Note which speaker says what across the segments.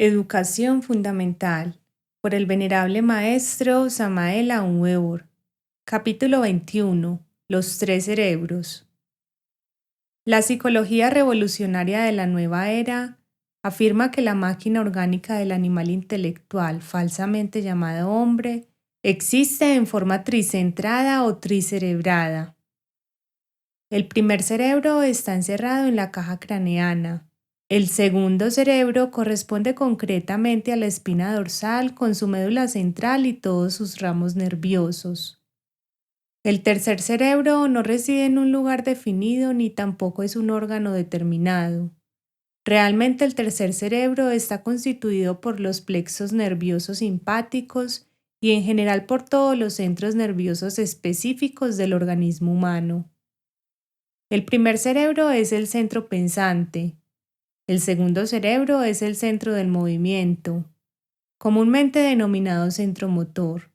Speaker 1: Educación Fundamental, por el venerable maestro Samael Aun Weor. Capítulo 21. Los tres cerebros. La psicología revolucionaria de la nueva era afirma que la máquina orgánica del animal intelectual, falsamente llamado hombre, existe en forma tricentrada o tricerebrada. El primer cerebro está encerrado en la caja craneana. El segundo cerebro corresponde concretamente a la espina dorsal con su médula central y todos sus ramos nerviosos. El tercer cerebro no reside en un lugar definido ni tampoco es un órgano determinado. Realmente el tercer cerebro está constituido por los plexos nerviosos simpáticos y en general por todos los centros nerviosos específicos del organismo humano. El primer cerebro es el centro pensante. El segundo cerebro es el centro del movimiento, comúnmente denominado centro motor.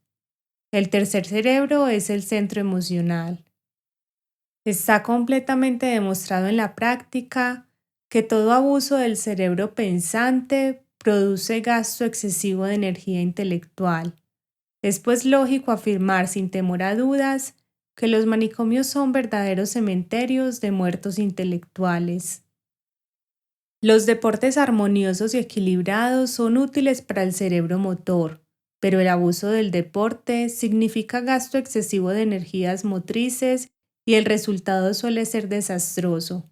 Speaker 1: El tercer cerebro es el centro emocional. Está completamente demostrado en la práctica que todo abuso del cerebro pensante produce gasto excesivo de energía intelectual. Es pues lógico afirmar sin temor a dudas que los manicomios son verdaderos cementerios de muertos intelectuales. Los deportes armoniosos y equilibrados son útiles para el cerebro motor, pero el abuso del deporte significa gasto excesivo de energías motrices y el resultado suele ser desastroso.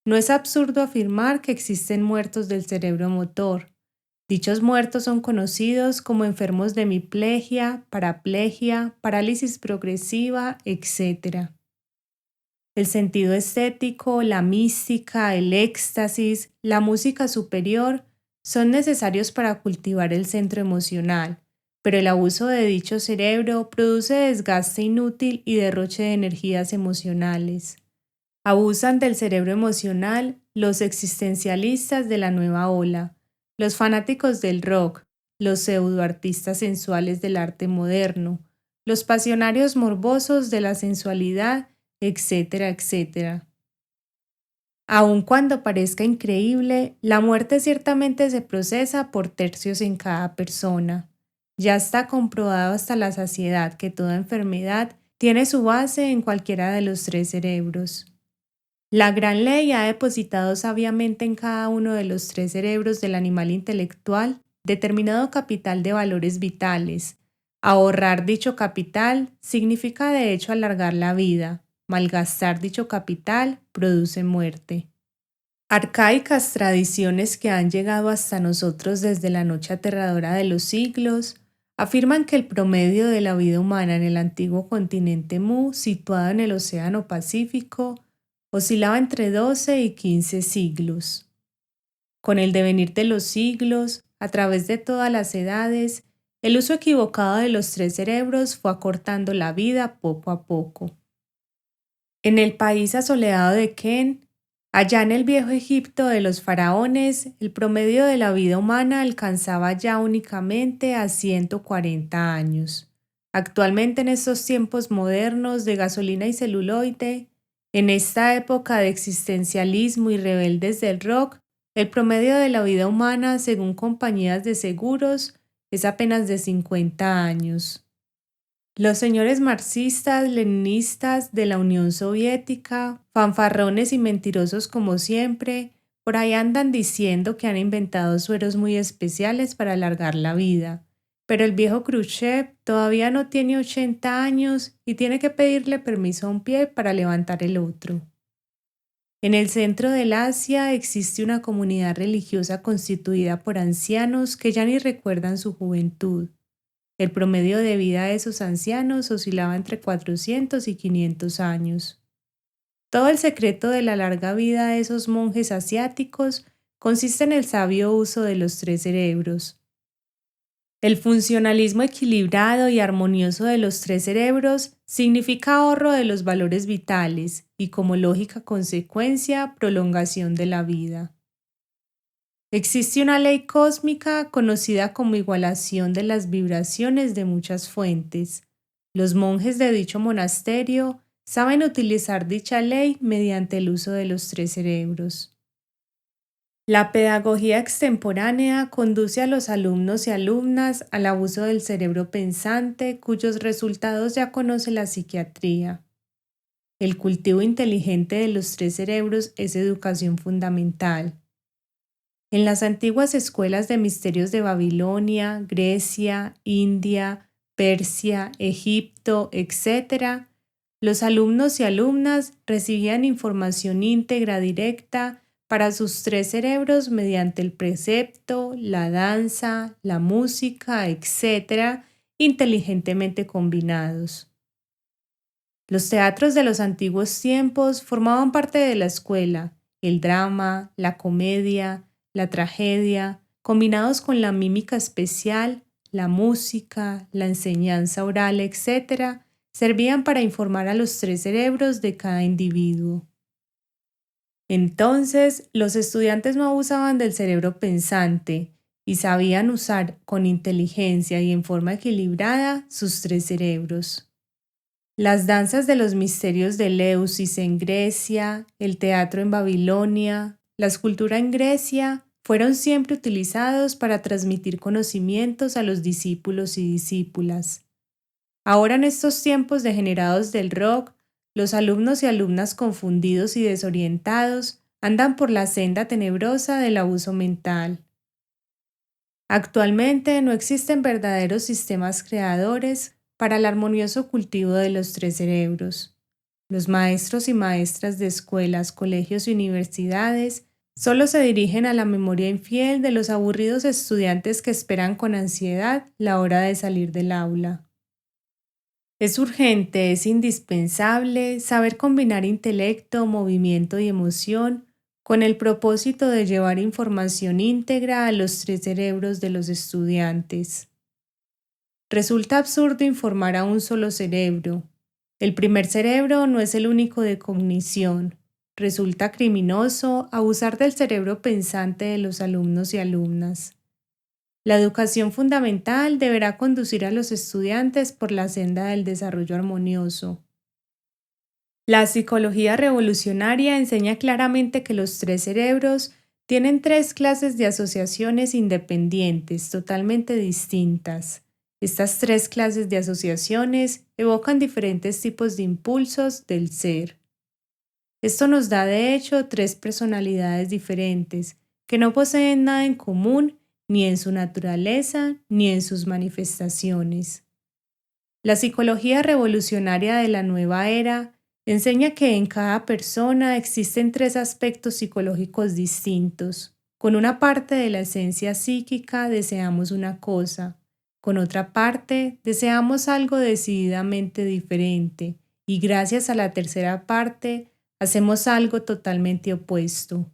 Speaker 1: No es absurdo afirmar que existen muertos del cerebro motor. Dichos muertos son conocidos como enfermos de hemiplegia, paraplegia, parálisis progresiva, etc. El sentido estético, la mística, el éxtasis, la música superior son necesarios para cultivar el centro emocional, pero el abuso de dicho cerebro produce desgaste inútil y derroche de energías emocionales. Abusan del cerebro emocional los existencialistas de la nueva ola, los fanáticos del rock, los pseudoartistas sensuales del arte moderno, los pasionarios morbosos de la sensualidad, etcétera, etcétera. Aun cuando parezca increíble, la muerte ciertamente se procesa por tercios en cada persona. Ya está comprobado hasta la saciedad que toda enfermedad tiene su base en cualquiera de los tres cerebros. La gran ley ha depositado sabiamente en cada uno de los tres cerebros del animal intelectual determinado capital de valores vitales. Ahorrar dicho capital significa de hecho alargar la vida. Malgastar dicho capital produce muerte. Arcaicas tradiciones que han llegado hasta nosotros desde la noche aterradora de los siglos afirman que el promedio de la vida humana en el antiguo continente Mu, situado en el Océano Pacífico, oscilaba entre 12 y 15 siglos. Con el devenir de los siglos, a través de todas las edades, el uso equivocado de los tres cerebros fue acortando la vida poco a poco. En el país asoleado de Ken, allá en el viejo Egipto de los faraones, el promedio de la vida humana alcanzaba ya únicamente a 140 años. Actualmente en estos tiempos modernos de gasolina y celuloide, en esta época de existencialismo y rebeldes del rock, el promedio de la vida humana, según compañías de seguros, es apenas de 50 años. Los señores marxistas, leninistas de la Unión Soviética, fanfarrones y mentirosos como siempre, por ahí andan diciendo que han inventado sueros muy especiales para alargar la vida. Pero el viejo Khrushchev todavía no tiene 80 años y tiene que pedirle permiso a un pie para levantar el otro. En el centro del Asia existe una comunidad religiosa constituida por ancianos que ya ni recuerdan su juventud. El promedio de vida de esos ancianos oscilaba entre 400 y 500 años. Todo el secreto de la larga vida de esos monjes asiáticos consiste en el sabio uso de los tres cerebros. El funcionalismo equilibrado y armonioso de los tres cerebros significa ahorro de los valores vitales y, como lógica consecuencia, prolongación de la vida. Existe una ley cósmica conocida como igualación de las vibraciones de muchas fuentes. Los monjes de dicho monasterio saben utilizar dicha ley mediante el uso de los tres cerebros. La pedagogía extemporánea conduce a los alumnos y alumnas al abuso del cerebro pensante, cuyos resultados ya conoce la psiquiatría. El cultivo inteligente de los tres cerebros es educación fundamental. En las antiguas escuelas de misterios de Babilonia, Grecia, India, Persia, Egipto, etc., los alumnos y alumnas recibían información íntegra directa para sus tres cerebros mediante el precepto, la danza, la música, etc., inteligentemente combinados. Los teatros de los antiguos tiempos formaban parte de la escuela, el drama, la comedia, la tragedia, combinados con la mímica especial, la música, la enseñanza oral, etc., servían para informar a los tres cerebros de cada individuo. Entonces, los estudiantes no abusaban del cerebro pensante y sabían usar con inteligencia y en forma equilibrada sus tres cerebros. Las danzas de los misterios de Eleusis en Grecia, el teatro en Babilonia, la escultura en Grecia, fueron siempre utilizados para transmitir conocimientos a los discípulos y discípulas. Ahora en estos tiempos degenerados del rock, los alumnos y alumnas confundidos y desorientados andan por la senda tenebrosa del abuso mental. Actualmente no existen verdaderos sistemas creadores para el armonioso cultivo de los tres cerebros. Los maestros y maestras de escuelas, colegios y universidades solo se dirigen a la memoria infiel de los aburridos estudiantes que esperan con ansiedad la hora de salir del aula. Es urgente, es indispensable saber combinar intelecto, movimiento y emoción con el propósito de llevar información íntegra a los tres cerebros de los estudiantes. Resulta absurdo informar a un solo cerebro. El primer cerebro no es el único de cognición. Resulta criminoso abusar del cerebro pensante de los alumnos y alumnas. La educación fundamental deberá conducir a los estudiantes por la senda del desarrollo armonioso. La psicología revolucionaria enseña claramente que los tres cerebros tienen tres clases de asociaciones independientes, totalmente distintas. Estas tres clases de asociaciones evocan diferentes tipos de impulsos del ser. Esto nos da, de hecho, tres personalidades diferentes, que no poseen nada en común ni en su naturaleza ni en sus manifestaciones. La psicología revolucionaria de la nueva era enseña que en cada persona existen tres aspectos psicológicos distintos. Con una parte de la esencia psíquica deseamos una cosa, con otra parte deseamos algo decididamente diferente y gracias a la tercera parte hacemos algo totalmente opuesto.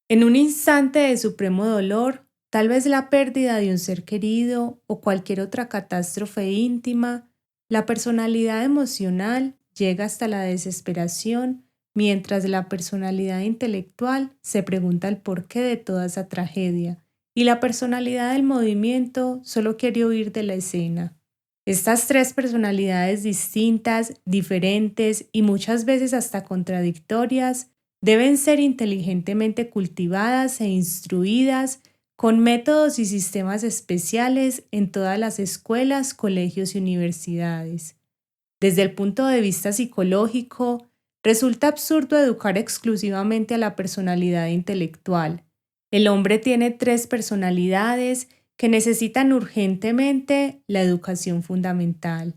Speaker 1: En un instante de supremo dolor, tal vez la pérdida de un ser querido o cualquier otra catástrofe íntima, la personalidad emocional llega hasta la desesperación, mientras la personalidad intelectual se pregunta el porqué de toda esa tragedia, y la personalidad del movimiento solo quiere huir de la escena. Estas tres personalidades distintas, diferentes y muchas veces hasta contradictorias, deben ser inteligentemente cultivadas e instruidas con métodos y sistemas especiales en todas las escuelas, colegios y universidades. Desde el punto de vista psicológico, resulta absurdo educar exclusivamente a la personalidad intelectual. El hombre tiene tres personalidades que necesitan urgentemente la educación fundamental.